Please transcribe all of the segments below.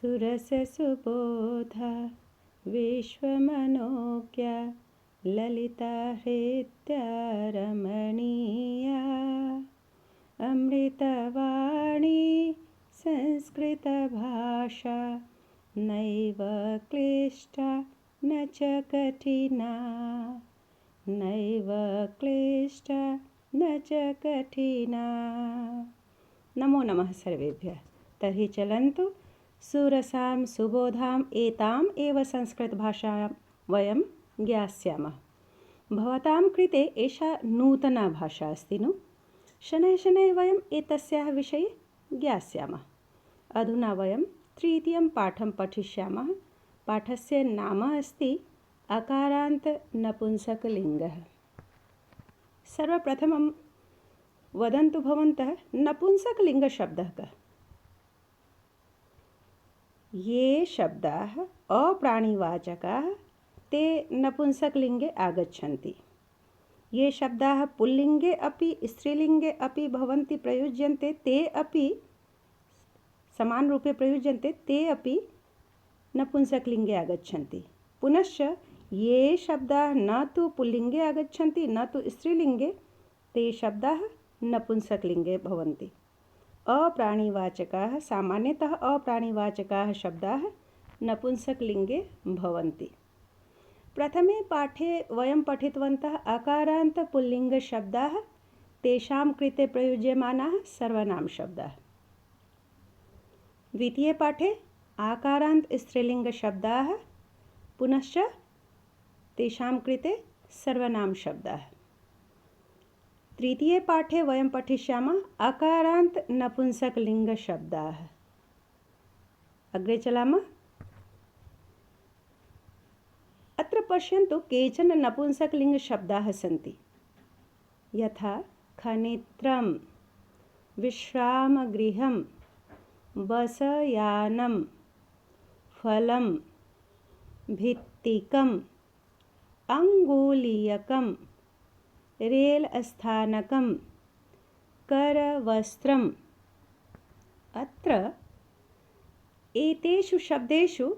सुरससुबोधा विश्वमनोज्ञा ललिता हृद्या रमणीया अमृतवाणी संस्कृतभाषा नैव क्लिष्टा न च कठिना नैव क्लिष्टा न च कठिना। नमो नमः सर्वेभ्यः। तर्हि चलन्तु सुरसां सुबोधाम् एताम् एव संस्कृतभाषां वयं ज्ञास्यामः। भवतां कृते एषा नूतना भाषा अस्ति नु। शनैः शनैः वयम् एतस्याः विषये ज्ञास्यामः। अधुना वयं तृतीयं पाठं पठिष्यामः। पाठस्य नाम अस्ति अकारान्त नपुंसकलिङ्गः। सर्वप्रथमं वदन्तु भवन्तः नपुंसकलिङ्गशब्दः कः। ये शब्दाः अप्राणिवाचकाः ते नपुंसकलिङ्गे आगच्छन्ति। ये शब्दाः पुल्लिङ्गे अपि स्त्रीलिङ्गे अपि भवन्ति प्रयुज्यन्ते ते अपि समानरूपे प्रयुज्यन्ते ते अपि नपुंसकलिङ्गे आगच्छन्ति। पुनश्च ये शब्दाः न तु पुल्लिङ्गे आगच्छन्ति न तु स्त्रीलिङ्गे ते शब्दाः नपुंसकलिङ्गे भवन्ति। अप्राणिवाचकाः सामान्यतः अप्राणिवाचकाः शब्दाः नपुंसकलिङ्गे भवन्ति। प्रथमे पाठे वयं पठितवन्तः अकारान्तपुल्लिङ्गशब्दाः तेषां कृते प्रयुज्यमानाः सर्वनामशब्दाः। द्वितीये पाठे आकारान्त स्त्रीलिङ्गशब्दाः पुनश्च तेषां कृते सर्वनामशब्दाः। तृतीये पाठे वयं पठिष्यामः अकारान्त नपुंसकलिङ्गशब्दाः। अग्रे चलामः। अत्र पश्यन्तु केचन नपुंसकलिङ्गशब्दाः सन्ति यथा खनित्रं विश्रामगृहं बसयानं फलं भित्तिकम् अङ्गुलीयकं रेलस्थानकं करवस्त्रम्। अत्र एतेषु शब्देषु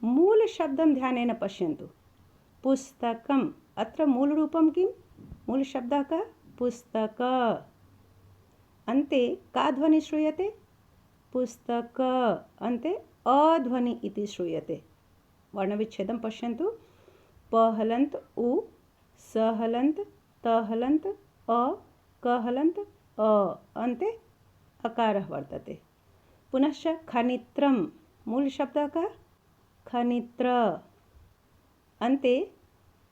मूलशब्दं ध्यानेन पश्यन्तु। पुस्तकम् अत्र मूलरूपं किं? मूलशब्दः कः? पुस्तक। अन्ते का ध्वनिः श्रूयते? पुस्तक अन्ते अध्वनि इति श्रूयते। वर्णविच्छेदं पश्यन्तु। पहलन्त उ, सहलन्त तहलन्त अ, कहलन्त अ अन्ते अकारः वर्तते। पुनश्च खनित्रं मूलशब्दः कः? खनित्र अन्ते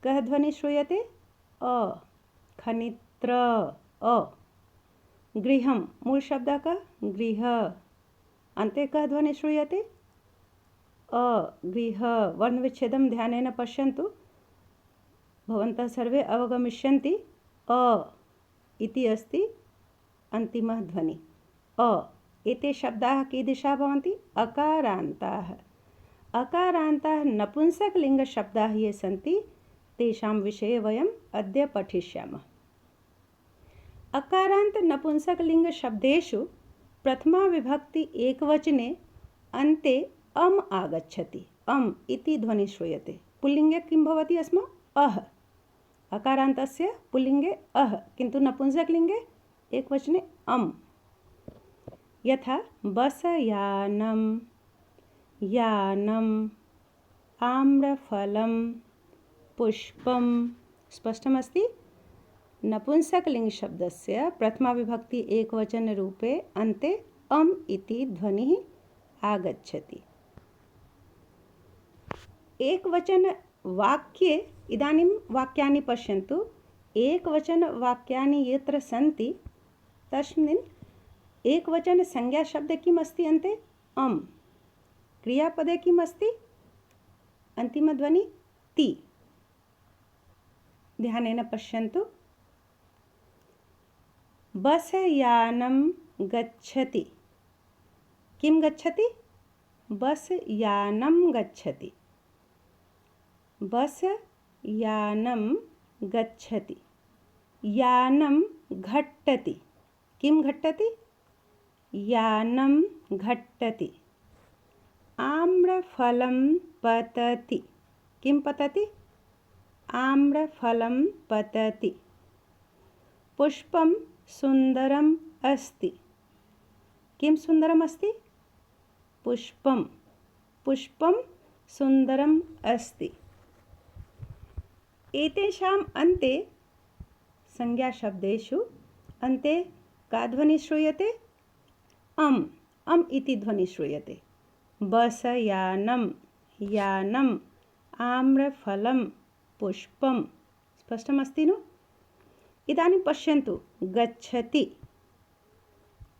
कः ध्वनिः श्रूयते? अ। खनित्र अ। गृहं मूलशब्दः कः? गृह अन्ते कः ध्वनिः श्रूयते? अ। गृह। वर्णविच्छेदं ध्यानेन पश्यन्तु। भवन्तः सर्वे अवगमिष्यन्ति अ इति अस्ति अन्तिमः ध्वनिः अ। एते शब्दाः कीदृशाः भवन्ति? अकारान्ताः। अकारान्ताः नपुंसकलिङ्गशब्दाः ये सन्ति तेषां विषये वयम् अद्य पठिष्यामः। अकारान्त नपुंसकलिङ्गशब्देषु प्रथमा विभक्ति एकवचने अन्ते अम् आगच्छति। अम् इति ध्वनिः श्रूयते। पुल्लिङ्गे किं भवति अस्माकं? अः। अकारान्तस्य पुल्लिङ्गे अः किन्तु नपुंसकलिङ्गे एकवचने अम्। यथा बसयानं यानम् आम्रफलं पुष्पं। स्पष्टमस्ति? नपुंसकलिङ्गशब्दस्य प्रथमाविभक्ति एकवचनरूपे अन्ते अम् इति ध्वनिः आगच्छति। एकवचनवाक्ये इदानीं वाक्यानि पश्यन्तु। एकवचनवाक्यानि यत्र सन्ति तस्मिन् एकवचनसंज्ञाशब्दे किम् अस्ति अन्ते? अम्। क्रियापदे किम् अस्ति? अन्तिमध्वनिः ति। ध्यानेन पश्यन्तु। बसयानं गच्छति। किं गच्छति? बसयानं गच्छति। बसयानं गच्छति। यानं घट्टति। किं घट्टति? यानं घट्टति। आम्रफलं पतति। किं पतति? आम्रफलं पतति। पुष्पं सुन्दरम् अस्ति। किं सुन्दरम् अस्ति? पुष्पं। पुष्पं सुन्दरम् अस्ति। एतेषाम् अन्ते संज्ञाशब्देषु अन्ते का ध्वनिः श्रूयते? अम्। अम् इति ध्वनिः श्रूयते। बस यानं, यानम्, आम्रफलं, पुष्पं। स्पष्टमस्ति नु? इदानीं पश्यन्तु। गच्छति,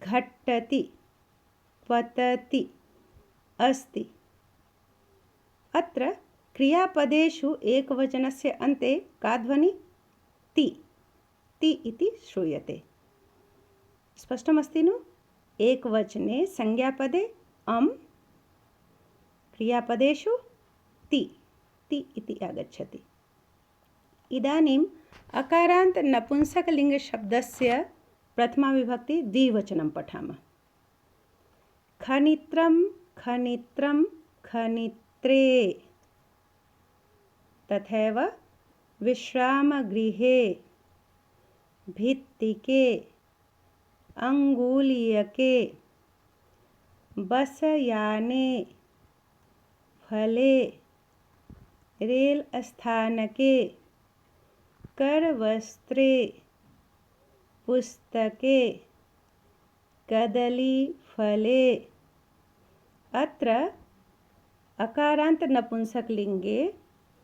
घट्टति, पतति, अस्ति। अत्र क्रियापदेषु एकवचनस्य अन्ते का ध्वनिः? ति। ति इति श्रूयते। स्पष्टमस्ति नु? एकवचने संज्ञापदे अम्, क्रियापदेषु ति। ति इति आगच्छति। इदानीम् अकारान्त नपुंसकलिङ्गशब्दस्य प्रथमाविभक्ति द्विवचनं पठामः। खनित्रं, खनित्रं, खनित्रे। तथैव विश्रामगृहे, भित्तिके, अङ्गुलीयके, बसयाने, फले, रेलस्थानके, करवस्त्रे, पुस्तके, कदलीफले। अत्र अकारान्त नपुंसकलिङ्गे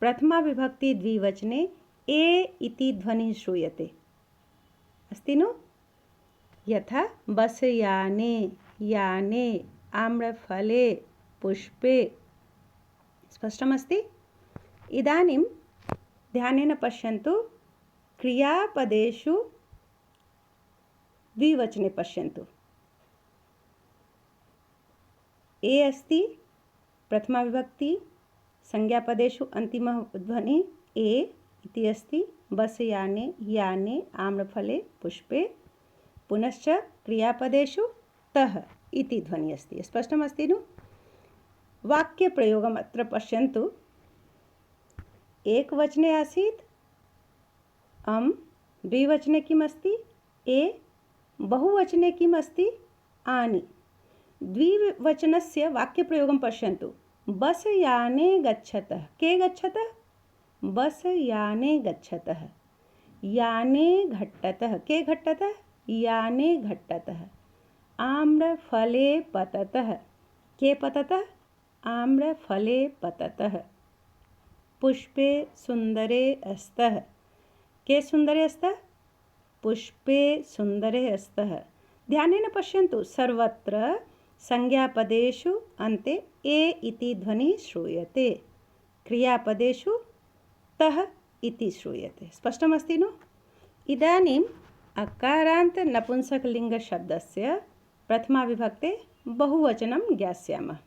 प्रथमाविभक्ति द्विवचने ए इति ध्वनिः श्रूयते। अस्ति नु? यथा बसयाने, याने, आम्रफले, पुष्पे। स्पष्टमस्ति? इदानीं ध्यानेन पश्यन्तु। क्रियापदेषु द्विवचने पश्यन्तु। ए अस्ति प्रथमाविभक्ति, संज्ञापदेषु अन्तिमः ध्वनिः ए इति अस्ति। बसयाने, याने, आम्रफले, पुष्पे। पुनश्च क्रियापदेषु तः इति ध्वनिः अस्ति। स्पष्टमस्ति नु? वाक्यप्रयोगम् अत्र पश्यन्तु। एकवचने आसीत् अम्, द्विवचने किम् अस्ति? ए। बहुवचने किम् अस्ति? आनि। द्विवचनस्य वाक्यप्रयोगं पश्यन्तु। बसयाने गच्छतः। के गच्छतः? बसयाने गच्छतः। याने घट्टतः। के घट्टतः? याने घट्टतः। आम्रफले पततः। के पततः? आम्रफले पततः। पुष्पे सुन्दरे स्तः। के सुन्दरे स्तः? पुष्पे सुन्दरे स्तः। ध्यानेन पश्यन्तु। सर्वत्र संज्ञापदेषु अन्ते ए इति ध्वनिः श्रूयते। क्रियापदेषु तः इति श्रूयते। स्पष्टमस्ति नु? इदानीम् अकारान्त नपुंसकलिङ्गशब्दस्य प्रथमाविभक्ते बहुवचनं ज्ञास्यामः।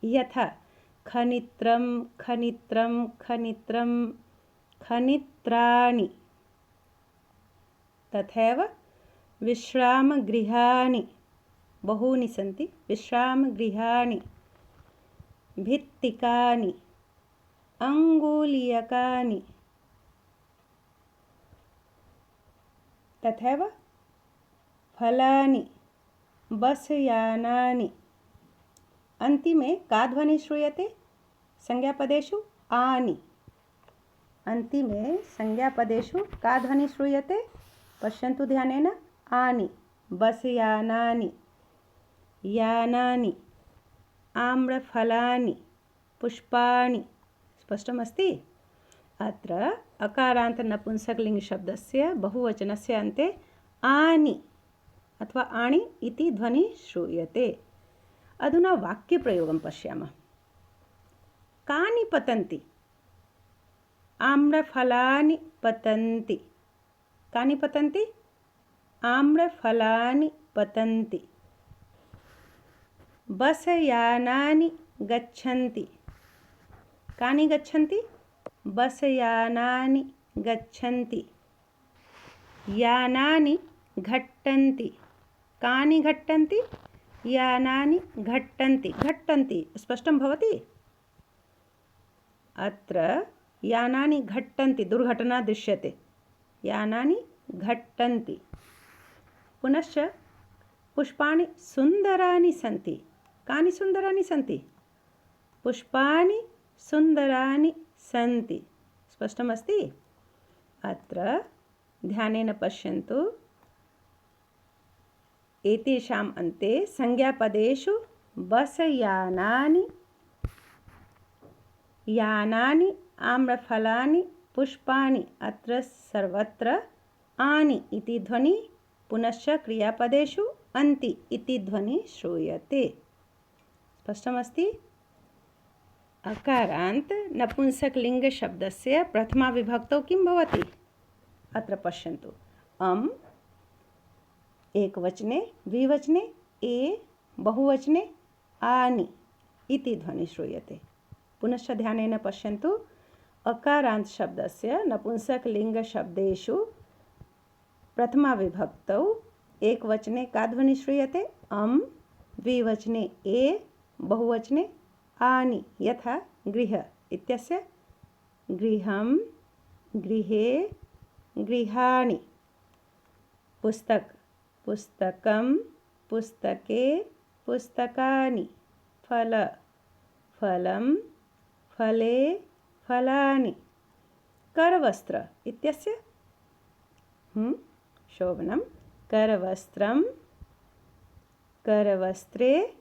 यथा खनित्रं, खनित्रं, खनित्रं, खनित्राणि। तथैव विश्रामगृहाणि। बहूनि सन्ति। विश्रामगृहाणि, भित्तिकानि, अङ्गुलीयकानि। तथैव फलानि, बसयानानि। अन्तिमे का ध्वनिः श्रूयते? संज्ञापदेषु आनि। अन्तिमे संज्ञापदेषु का ध्वनिः श्रूयते? पश्यन्तु ध्यानेन। आनि। बसयानानि, यानानि, आम्रफलानि, पुष्पाणि। स्पष्टमस्ति? अत्र अकारान्त नपुंसकलिङ्गशब्दस्य बहुवचनस्य अन्ते आनि अथवा आणि इति ध्वनिः श्रूयते। अधुना वाक्यप्रयोगं पश्यामः। कानि पतन्ति? आम्रफलानि पतन्ति। कानि पतन्ति? आम्रफलानि पतन्ति। बसयानानि गच्छन्ति। कानि गच्छन्ति? बसयानानि गच्छन्ति। यानानि घट्टन्ति। कानि घट्टन्ति? यानानि घट्टन्ति। घट्टन्ति स्पष्टं भवति? अत्र यानानि घट्टन्ति, दुर्घटना दृश्यते। यानानि घट्टन्ति। पुनश्च पुष्पाणि सुन्दराणि सन्ति। कानि सुन्दराणि सन्ति? पुष्पाणि सुन्दराणि सन्ति। स्पष्टमस्ति? अत्र ध्यानेन पश्यन्तु। एतेषाम् अन्ते संज्ञापदेषु बसयानानि, यानानि, आम्रफलानि, पुष्पाणि, अत्र सर्वत्र आनि इति ध्वनि, पुनश्च क्रियापदेषु अन्ति इति ध्वनि श्रूयते। स्पष्टमस्ति? अकारान्त नपुंसकलिङ्गशब्दस्य प्रथमा विभक्तौ किं भवति? अत्र पश्यन्तु। एकवचने, द्विवचने, ए, बहुवचने आनि इति ध्वनि श्रूयते। पुनश्च ध्यानेन पश्यन्तु। अकारान्त शब्दस्य नपुंसकलिङ्गशब्देषु प्रथमा विभक्तौ एकवचने का ध्वनि श्रूयते? द्विवचने ए, बहुवचने आनि। यथा गृह इत्यस्य गृहं, गृहे, गृहाणि। पुस्तक, पुस्तकं, पुस्तके, पुस्तकानि। फल, फलं, फले, फलानि। करवस्त्र इत्यस्य शोभनं, करवस्त्रं, करवस्त्रे,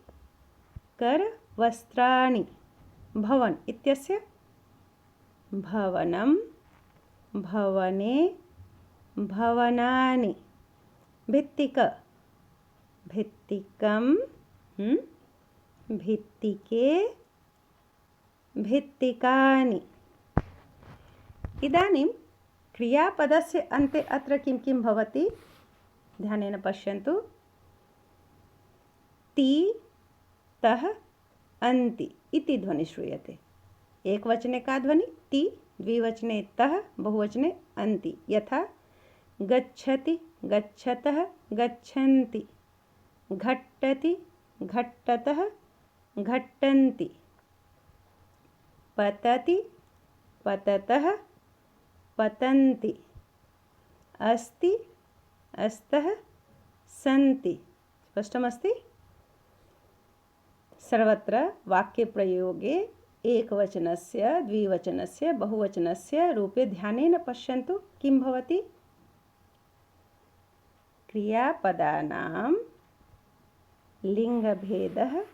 करवस्त्राणि। भवन इत्यस्य भवनं, भवने, भवनानि। भित्तिक, भित्तिकं, भित्तिके, भित्तिकानि। इदानीं क्रियापदस्य अन्ते अत्र किं किं भवति? ध्यानेन पश्यन्तु। ति, तः, अन्ति इति ध्वनि श्रूयते। एकवचने का ध्वनि? ति, द्विवचने तः, बहुवचने अन्ति। यथा गच्छति, गच्छतः, गच्छन्ति। घट्टति, घट्टतः, घट्टन्ति। पतति, पततः, पतन्ति। अस्ति, अस्तः, सन्ति। स्पष्टमस्ति? सर्वत्र वाक्यप्रयोगे एकवचनस्य, द्विवचनस्य, बहुवचनस्य रूपे ध्यानेन पश्यन्तु। किं भवति? क्रियापदानां लिङ्गभेदः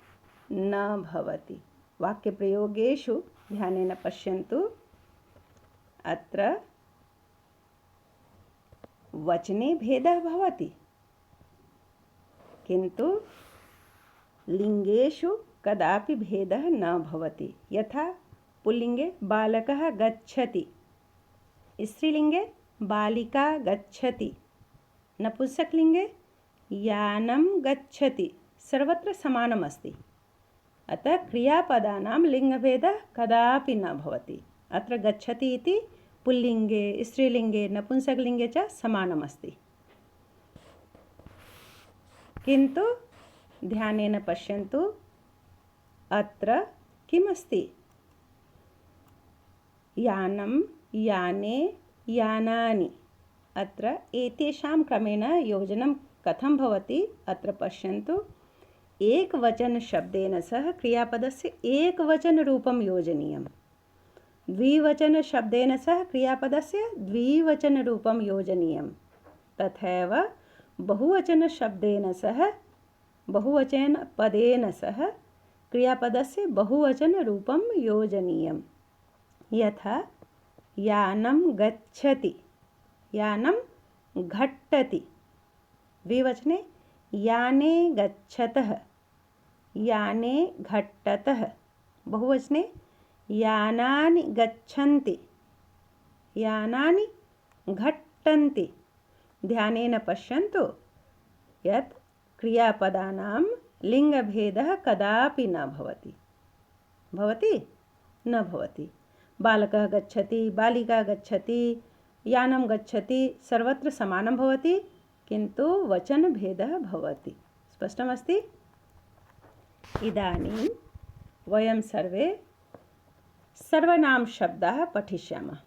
न भवति। वाक्यप्रयोगेषु ध्यानेन पश्यन्तु। अत्र वचने भेदः भवति, किन्तु लिङ्गेषु कदापि भेदः न भवति। यथा पुल्लिङ्गे बालकः गच्छति, स्त्रीलिङ्गे बालिका गच्छति, नपुंसकलिङ्गे यानं गच्छति। सर्वत्र समानमस्ति। अतः क्रियापदानां लिङ्गभेदः कदापि न भवति। अत्र गच्छति इति पुल्लिङ्गे, स्त्रीलिङ्गे, नपुंसकलिङ्गे च समानमस्ति। किन्तु ध्यानेन पश्यन्तु। अत्र किमस्ति? यानं, याने, यानानि। अत्र एतेषां क्रमेण योजनं कथं भवति? अत्र पश्यन्तु। एकवचनशब्देन सह क्रियापदस्य एकवचनरूपं योजनीयं। द्विवचनशब्देन सह क्रियापदस्य द्विवचनरूपं योजनीयं। तथैव बहुवचनशब्देन सह, बहुवचनपदेन सह क्रियापदस्य बहुवचनरूपं योजनीयं। यथा यानं गच्छति, यानं घट्टति। द्विवचने याने गच्छतः, याने घट्टतः। बहुवचने यानानि गच्छन्ति, यानानि घट्टन्ति। ध्यानेन पश्यन्तु यत् क्रियापदानां लिङ्गभेदः कदापि न भवति। भवति? न भवति। बालकः गच्छति, बालिका गच्छति, यानं गच्छति, सर्वत्र समानं भवति, किन्तु वचनभेदः भवति। स्पष्टमस्ति? इदानीं वयं सर्वे सर्वनामशब्दाः पठिष्यामः।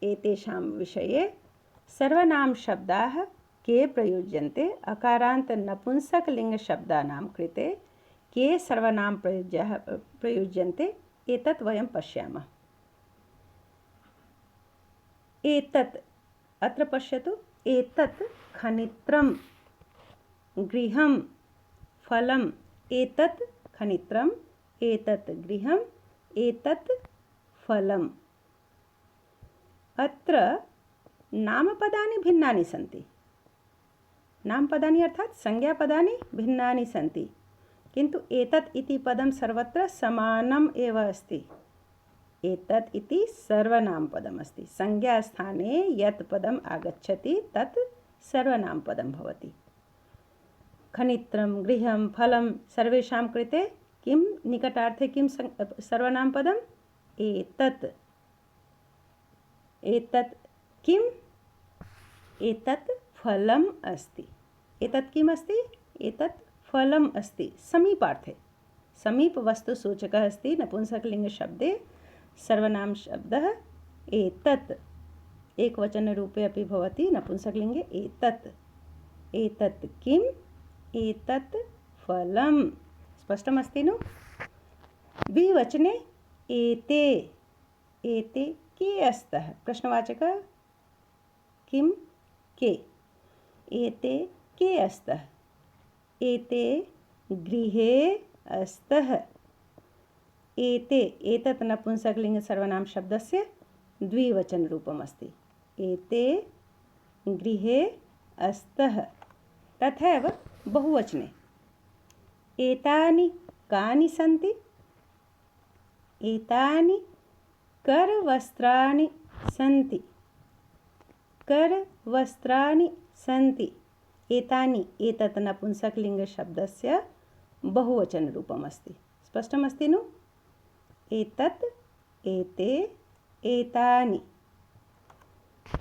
एतेषां विषये सर्वनामशब्दाः के प्रयुज्यन्ते, अकारान्त नपुंसकलिङ्गशब्दानां कृते के सर्वनाम प्रयुज्यन्ते, एतत् वयं पश्यामः। एतत् अत्र पश्यतु, एतत् खनित्रं, गृहं, फलम्, एतत् खनित्रम्, एतत् गृहम्, एतत् फलम्। अत्र नामपदानि भिन्नानि सन्ति। नामपदानि अर्थात् संज्ञापदानि भिन्नानि सन्ति, किन्तु एतत् इति पदं सर्वत्र समानम् एव अस्ति। एतत् इति सर्वनामपदम् अस्ति। संज्ञास्थाने यत् पदम् आगच्छति तत् सर्वनामपदं भवति। खनित्रं, गृहं, फलं सर्वेषां कृते किं निकटार्थे किं सर्वनामपदम्? एतत्। एतत् किम्? एतत् फलम् अस्ति। एतत् किम् अस्ति? एतत् फलम् अस्ति। समीपार्थे, समीपवस्तुसूचकः अस्ति नपुंसकलिङ्गशब्दे सर्वनाम शब्दः एतत्। एकवचनरूपे अपि भवति नपुंसकलिङ्गे एतत्। एतत् किम्? एतत् फलम्। स्पष्टमस्ति नु? द्विवचने एते। एते के स्तः? प्रश्नवाचकः किं? के। एते के स्तः? एते गृहे स्तः। एते, एतत् नपुंसकलिङ्ग सर्वनाम शब्दस्य द्विवचनरूपम् अस्ति। एते गृहे स्तः। तथैव बहुवचने एतानि कानि सन्ति? एतानि करवस्त्राणि सन्ति। करवस्त्राणि सन्ति। एतानि, एतत् नपुंसकलिङ्गशब्दस्य बहुवचनरूपम् अस्ति। स्पष्टमस्ति नु? एतत्, एते, एतानि।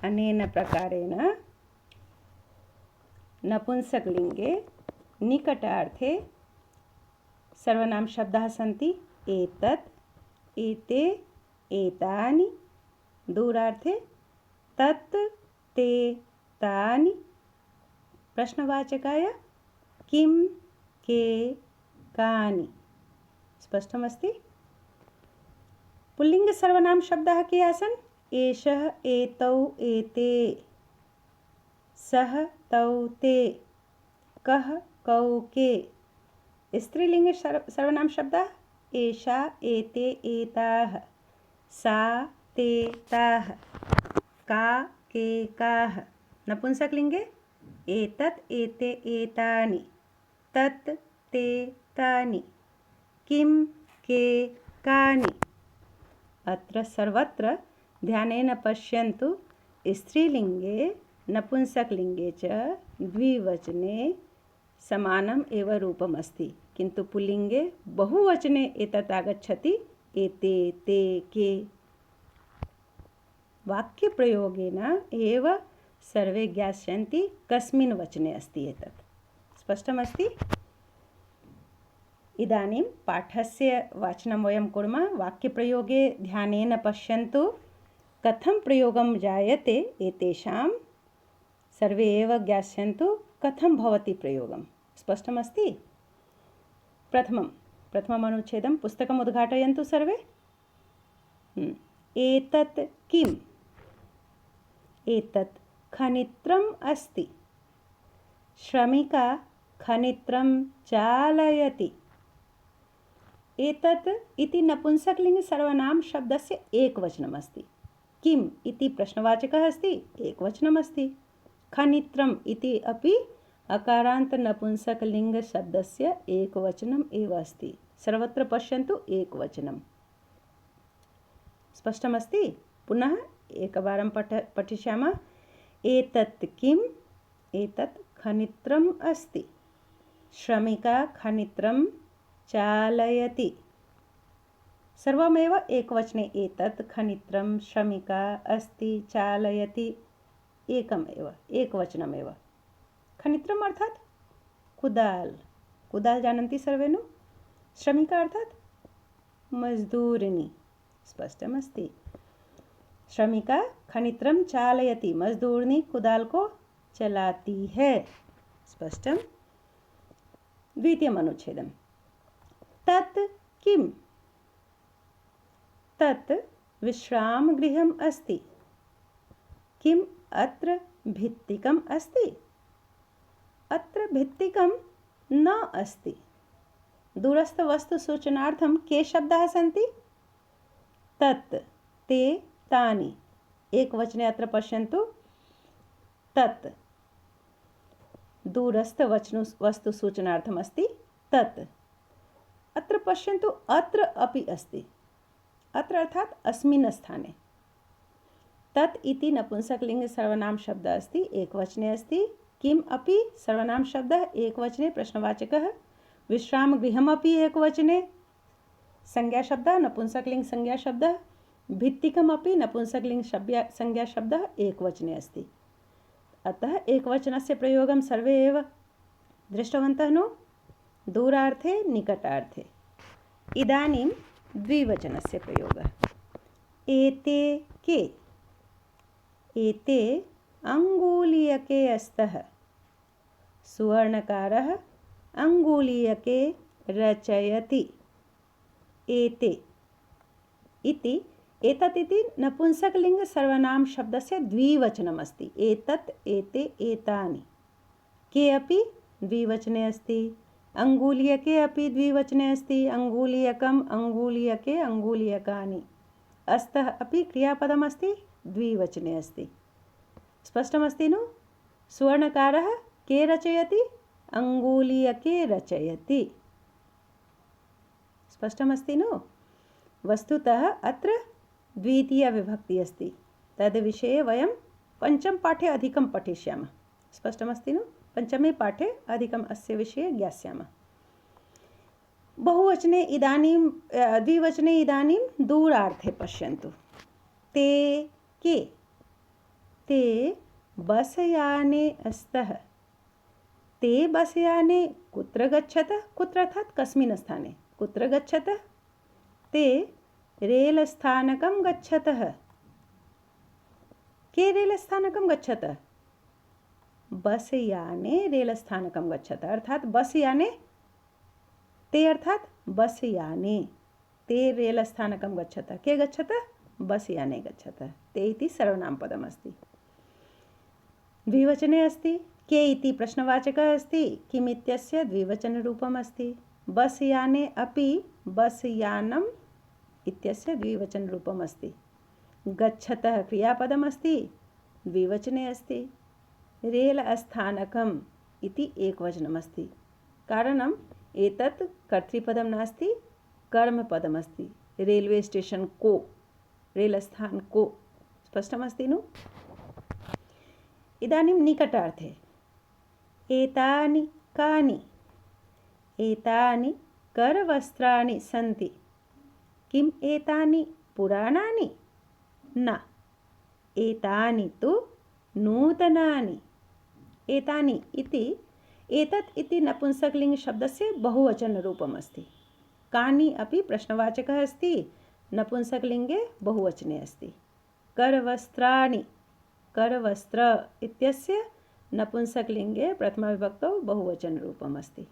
अनेन प्रकारेण नपुंसकलिङ्गे निकटार्थे सर्वनामशब्दाः सन्ति एतत्, एते, एतानि। दूरार्थे तत्, ते, तानि। प्रश्नवाचकाय किं, के, कानि। स्पष्टमस्ति? पुल्लिङ्ग सर्वनाम शब्दाः के आसन्? एषः, एतौ, एते, सः, तौ, ते, कः, कौ, के। स्त्रीलिङ्ग सर्वनाम शब्दाः एषा, एते, एताः, सा, ते, ताः, का, के, काः। नपुंसकलिङ्गे एतत्, एते, एतानि, तत्, ते, तानि, किं, के, कानि। अत्र सर्वत्र ध्यानेन पश्यन्तु, स्त्रीलिङ्गे नपुंसकलिङ्गे च द्विवचने समानम् एव रूपम् अस्ति, किन्तु पुल्लिङ्गे बहुवचने एतत् आगच्छति एते, ते, के। वाक्यप्रयोगेन एव सर्वे ज्ञास्यन्ति कस्मिन् वचने अस्ति एतत्। स्पष्टमस्ति? इदानीं पाठस्य वाचनं वयं कुर्मः। वाक्यप्रयोगे ध्यानेन पश्यन्तु, कथं प्रयोगं जायते एतेषां सर्वे एव ज्ञास्यन्तु कथं भवति प्रयोगं। स्पष्टमस्ति? प्रथमम् अनुच्छेदं पुस्तकम् उद्घाटयन्तु सर्वे। एतत् किम्? एतत् खनित्रम् अस्ति। श्रमिका खनित्रं चालयति। एतत् इति नपुंसकलिङ्ग सर्वनाम शब्दस्य एकवचनम् अस्ति। किम् इति प्रश्नवाचकः अस्ति, एकवचनम् अस्ति। खनित्रम् इति अपि अकारान्त नपुंसकलिङ्ग शब्दस्य एकवचनम् एव अस्ति। सर्वत्र पश्यन्तु एकवचनम्। स्पष्टमस्ति? पुनः एकवारं पठिष्यामः। एतत् किम्? एतत् खनित्रम् अस्ति। श्रमिका खनित्रं चालयति। सर्वमेव एकवचने एतत्, खनित्रं, श्रमिका, अस्ति, चालयति, एकमेव, एकवचनमेव। खनित्रम् अर्थात् कुदाल। कुदाल जानन्ति सर्वे नु? श्रमिका अर्थात मजदूरिणी, स्पष्टमस्ति। श्रमिका खनित्रं चालयति, मजदूरनी कुदाल को चलाती है, स्पष्टम। द्वितीयम् अनुच्छेदम्। तत् किम्? तत् विश्रामगृहम् अस्ति। किम् अत्र भित्तिकम् अस्ति? अत्र भित्तिकं न अस्ति। दूरस्थवस्तुसूचनार्थं के शब्दाः सन्ति? तत्, ते, तानि। एकवचने अत्र पश्यन्तु, तत् दूरस्थवस्तुसूचनार्थम् अस्ति, तत्। अत्र पश्यन्तु, अत्र अपि अस्ति। अत्र अर्थात् अस्मिन् स्थाने। तत् इति नपुंसकलिङ्गे सर्वनाम शब्दः अस्ति, एकवचने अस्ति। किम् अपि सर्वनाम शब्दः, एकवचने प्रश्नवाचकः। विश्रामगृहमपि एकवचने संज्ञाशब्दः, नपुंसकलिङ्ग संज्ञाशब्दः। भित्तिकमपि नपुंसकलिङ्ग संज्ञाशब्दः एकवचने अस्ति। अतः एकवचनस्य प्रयोगं सर्वे एव दृष्टवन्तः नु, दूरार्थे निकटार्थे। इदानीं द्विवचनस्य प्रयोगः। एते के? एते अङ्गुलीयके स्तः। सुवर्णकारः अङ्गुलीयके रचयति। एते इति, एतत् इति नपुंसकलिङ्ग सर्वनाम शब्दस्य द्विवचनम् अस्ति। एतत्, एते, एतानि। के अपि द्विवचने अस्ति। अङ्गुलीयके अपि द्विवचने अस्ति। अङ्गुलीयकम्, अङ्गुलीयके, अङ्गुलीयकानि। अस्तः अपि क्रियापदम् अस्ति, द्विवचने अस्ति। स्पष्टमस्ति नु? सुवर्णकारः के रचयति? अङ्गुलीयके रचयति। स्पष्टमस्ति नु? वस्तुतः अत्र द्वितीया विभक्ति अस्ति। तद्विषये वयं पञ्चमपाठे अधिकं पठिष्यामः। स्पष्टमस्ति नु? पञ्चमे पाठे अधिकम् अस्य विषये ज्ञास्यामः। बहुवचने इदानीं, द्विवचने इदानीं दूरार्थे पश्यन्तु। ते के? ते बसयाने स्तः। ते बसयाने कुत्र गच्छतः? कुत्र अर्थात् कस्मिन् स्थाने? कुत्र गच्छतः? ते रेलस्थानकं गच्छतः। के रेलस्थानकं गच्छतः? बसयाने रेलस्थानकं गच्छतः, अर्थात् बसयाने। ते अर्थात् बसयाने। ते रेलस्थानकं गच्छतः। के गच्छतः? बसयाने गच्छतः। ते इति सर्वनामपदम् अस्ति। द्विवचने अस्ति। के इति प्रश्नवाचकः अस्ति। किम् इत्यस्य द्विवचनरूपम् अस्ति। बसयाने अपि बसयानम् इत्यस्य द्विवचनरूपम् अस्ति। गच्छतः क्रियापदम् अस्ति, द्विवचने अस्ति। रेलस्थानकम् इति एकवचनम् अस्ति। कारणम् एतत् कर्तृपदं नास्ति, कर्मपदम् अस्ति। रेल्वे स्टेशन को, रेलस्थान को। स्पष्टमस्ति नु? इदानीं निकटार्थे। एतानि कानि? एतानि करवस्त्राणि सन्ति। किम् एतानि पुराणानि? न, एतानि तु नूतनानि। एतानि इति, एतत् इति नपुंसकलिङ्गशब्दस्य बहुवचनरूपम् अस्ति। कानि अपि प्रश्नवाचकः अस्ति, नपुंसकलिङ्गे बहुवचने अस्ति। करवस्त्राणि, करवस्त्र इत्यस्य नपुंसकलिङ्गे प्रथमाविभक्तौ बहुवचनरूपम् अस्ति।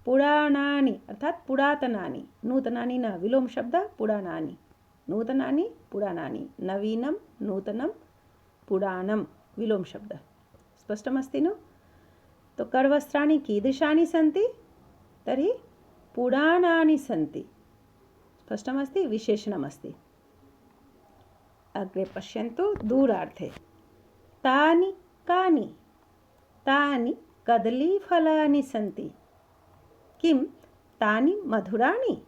पुराणानि अर्थात् पुरातनानि, नूतनानि न, विलोम शब्दः पुराणानि। नूतनानि, पुराणानि, नवीनं, नूतनं, पुराणं, विलोम शब्दः। स्पष्टमस्ति नु? तो करवस्त्राणि कीदृशानि सन्ति? तर्हि पुराणानि सन्ति। स्पष्टमस्ति? विशेषणमस्ति। अग्रे पश्यन्तु दूरार्थे। तानि कानि? तानि कदलीफलानि सन्ति। किं तानि मधुराणि?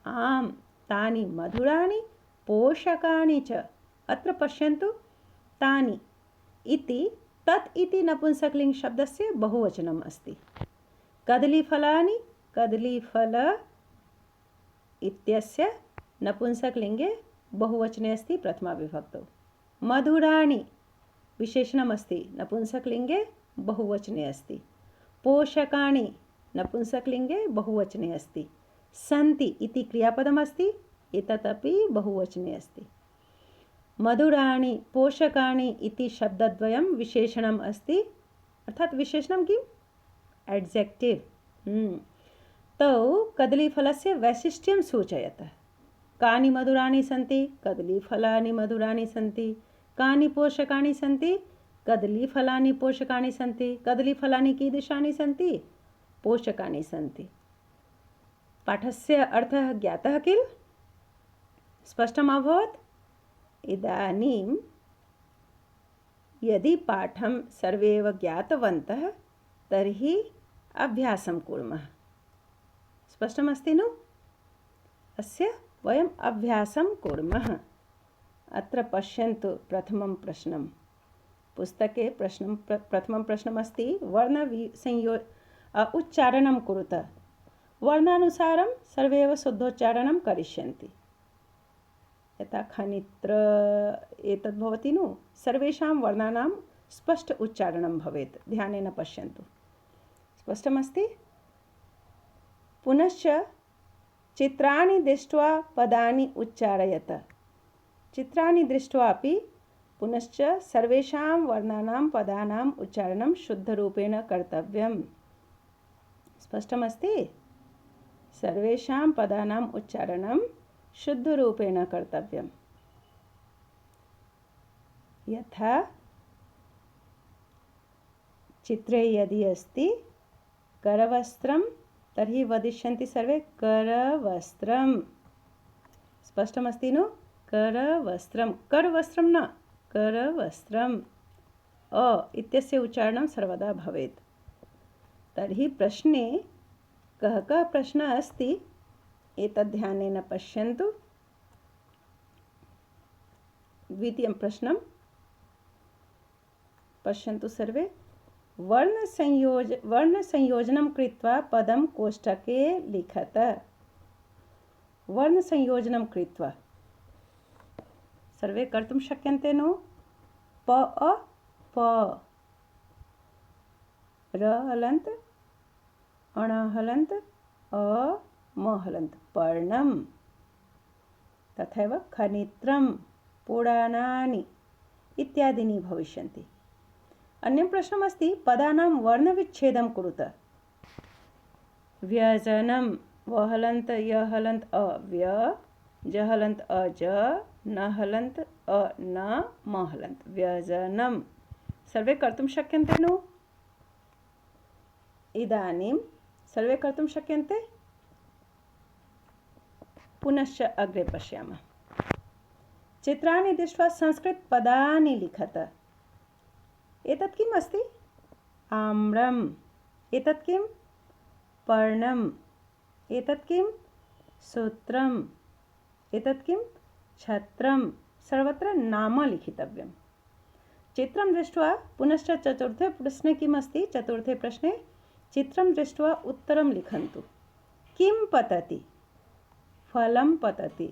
आम्, तानि मधुराणि, पोषकाणि च। अत्र पश्यन्तु, तानि इति, तत् इति नपुंसकलिङ्गशब्दस्य बहुवचनम् अस्ति। कदलीफलानि, कदलीफल इत्यस्य नपुंसकलिङ्गे बहुवचने अस्ति प्रथमाविभक्तौ। मधुराणि विशेषणमस्ति, नपुंसकलिङ्गे बहुवचने अस्ति। पोषकाणि नपुंसकलिङ्गे बहुवचने अस्ति। सन्ति इति क्रियापदमस्ति, एतदपि बहुवचने अस्ति। मधुराणि पोषकाणि इति शब्दद्वयं विशेषणम् अस्ति, अर्थात् विशेषणं किम्? एड्जेक्टिव्। तौ कदलीफलस्य वैशिष्ट्यं सूचयतः। कानि मधुराणि सन्ति? कदलीफलानि मधुराणि सन्ति। कानि पोषकाणि सन्ति? कदलीफलानि पोषकाणि सन्ति। कदलीफलानि कीदृशानि सन्ति? पोषकानि सन्ति। पाठस्य अर्थः ज्ञातः किल? स्पष्टम् अभवत्? इदानीं यदि पाठं सर्वे एव ज्ञातवन्तः तर्हि अभ्यासं कुर्मः। स्पष्टमस्ति नु? अस्य वयम् अभ्यासं कुर्मः। अत्र पश्यन्तु प्रथमं प्रश्नं। पुस्तके प्रथमं प्रश्नमस्ति उच्चारणं कुरुत। वर्णानुसारं सर्वे एव शुद्धोच्चारणं करिष्यन्ति। यथा खनित्र एतद् भवति नु, सर्वेषां वर्णानां स्पष्ट उच्चारणं भवेत्। ध्यानेन पश्यन्तु। स्पष्टमस्ति? पुनश्च चित्राणि दृष्ट्वा पदानि उच्चारयत। चित्राणि दृष्ट्वा अपि पुनश्च सर्वेषां वर्णानां पदानाम् उच्चारणं शुद्धरूपेण कर्तव्यम्। स्पष्टमस्ति? सर्वेषां पदानाम् उच्चारणं शुद्धरूपेण कर्तव्यम्। यथा चित्रे यदि अस्ति करवस्त्रं तर्हि वदिष्यन्ति सर्वे करवस्त्रं। स्पष्टमस्ति नु? करवस्त्रं, करवस्त्रं न, करवस्त्रम्। अ इत्यस्य उच्चारणं सर्वदा भवेत्। तर्हि प्रश्ने कः कः प्रश्नः अस्ति एतद् ध्यानेन पश्यन्तु। द्वितीयं प्रश्नं पश्यन्तु सर्वे। वर्णसंयोजनं कृत्वा पदं कोष्ठके लिखत। वर्णसंयोजनं कृत्वा सर्वे कर्तुं शक्यन्ते नु? प अ प, र हलन्त, अण हलन्त, अ म हलन्त, पर्णम्। तथैव खनित्रं, पुराणानि इत्यादीनि भविष्यन्ति। अन्यं प्रश्नमस्ति पदानां वर्णविच्छेदं कुरुत। व्यजनं, व हलन्त, य हलन्त, अ व्य, ज हलन्त, अ ज, न हलन्त, अ न, म हलन्त, व्यजनं। सर्वे कर्तुं शक्यन्ते नु? इदानीं सर्वे कर्तुं शक्यन्ते? पुनश्च अग्रे पश्यामः। चित्राणि दृष्ट्वा संस्कृतपदानि लिखत। एतत् किम् अस्ति? आम्रम्। एतत् किं? पर्णम्। एतत् किं? सूत्रम्। एतत् किं? छत्रम्। सर्वत्र नाम लिखितव्यम्। चित्रं दृष्ट्वा पुनश्च चतुर्थे प्रश्ने किम् अस्ति? चतुर्थे प्रश्ने चित्रं दृष्ट्वा उत्तरं लिखन्तु। किं पतति? फलं पतति,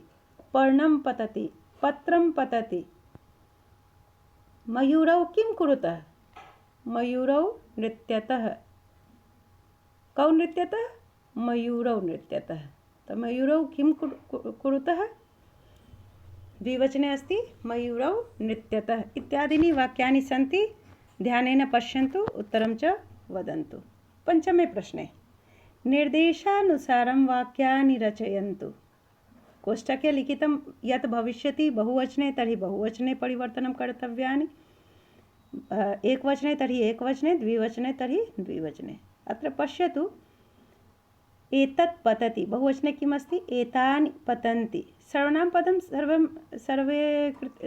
पर्णं पतति, पत्रं पतति। मयूरौ किं कुरुतः? मयूरौ नृत्यतः। कौ नृत्यतः? मयूरौ नृत्यतः। तो मयूरौ किं कुरुतः? द्विवचने अस्ति मयूरौ नृत्यतः। इत्यादीनि वाक्यानि सन्ति। ध्यानेन पश्यन्तु, उत्तरं च वदन्तु। पञ्चमे प्रश्ने निर्देशानुसारं वाक्यानि रचयन्तु। कोष्ठके लिखितं यत् भविष्यति बहुवचने तर्हि बहुवचने परिवर्तनं कर्तव्यानि, एकवचने तर्हि एकवचने, द्विवचने तर्हि द्विवचने। अत्र पश्यतु, एतत् पतति बहुवचने किम् अस्ति? एतानि पतन्ति। सर्वनाम पदं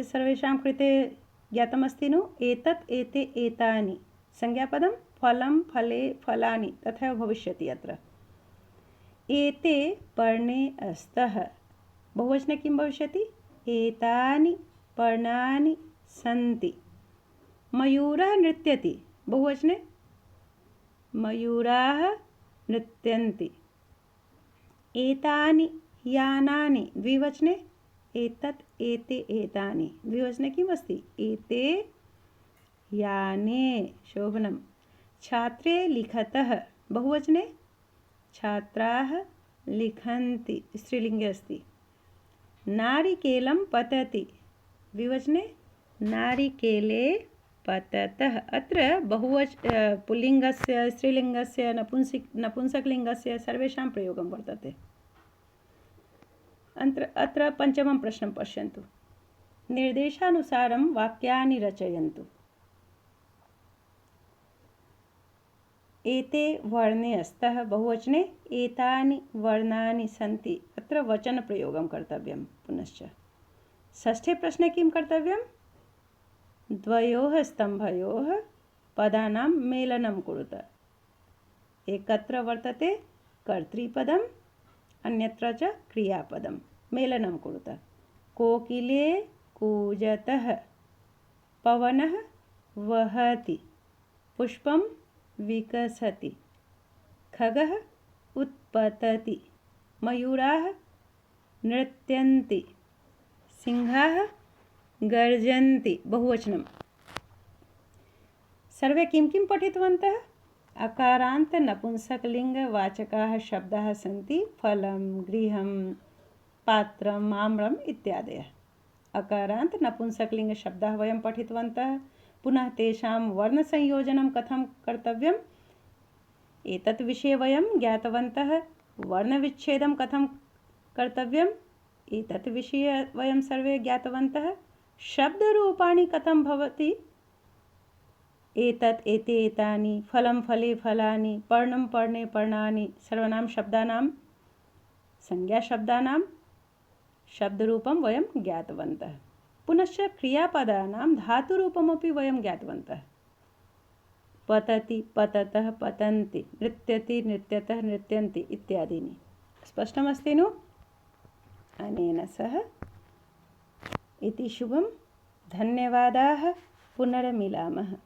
सर्वेषां कृते ज्ञातमस्ति नु? एतत्, एते, एतानि। संज्ञापदं फलं, फले, फलानि तथैव भविष्यति। अत्र एते पर्णे स्तः। बहुवचने किं भविष्यति? एतानि पर्णानि सन्ति। मयूरः नृत्यति। बहुवचने मयूराः नृत्यन्ति। एतानि यानानि। द्विवचने एतत्, एते, एतानि। द्विवचने किम् अस्ति? एते याने। शोभनं। छात्रे लिखतः। बहुवचने छात्राः लिखन्ति, स्त्रीलिङ्गे अस्ति। नारिकेलं पतति, द्विवचने नारिकेले पततः। अत्र पुल्लिङ्गस्य, स्त्रीलिङ्गस्य, नपुंसकलिङ्गस्य सर्वेषां प्रयोगं वर्तते। अत्र पञ्चमं प्रश्नं पश्यन्तु। निर्देशानुसारं वाक्यानि रचयन्तु। एते वर्णे स्तः, बहुवचने एतानि वर्णानि सन्ति। अत्र वचनप्रयोगं कर्तव्यं। पुनश्च षष्ठे प्रश्ने किं कर्तव्यं? द्वयोः स्तम्भयोः पदानां मेलनं कुरुत। एकत्र वर्तते कर्तृपदम्, अन्यत्र च क्रियापदं। मेलनं कुरुत। कोकिले कूजतः, पवनः वहति, पुष्पं विकसति, खगः उत्पतति, मयूराः नृत्यन्ति, सिंहाः गर्जन्ति। बहुवचनं। सर्वे किं किं पठितवन्तः? अकारान्त नपुंसकलिङ्गवाचकाः शब्दाः सन्ति। फलं, गृहं, पात्रम्, आम्रम् इत्यादयः। अकारान्त नपुंसकलिङ्गशब्दाः वयं पठितवन्तः। पुनः तेषां वर्णसंयोजनं कथं कर्तव्यम् एतत् विषये वयं ज्ञातवन्तः। वर्णविच्छेदं कथं कर्तव्यम् एतत् विषये वयं सर्वे ज्ञातवन्तः। शब्दरूपाणि कथं भवति एतत्, एते, एतानि, फलं, फले, फलानि, पर्णं, पर्णे, पर्णानि, सर्वाणां शब्दानां, संज्ञाशब्दानां शब्दरूपं वयं ज्ञातवन्तः। पुनश्च क्रियापदानां धातुरूपमपि वयं ज्ञातवन्तः। पतति, पततः, पतन्ति, नृत्यति, नृत्यतः, नृत्यन्ति इत्यादीनि। स्पष्टमस्ति नु? अनेन सह इति शुभं। धन्यवादाः। पुनर्मिलामः।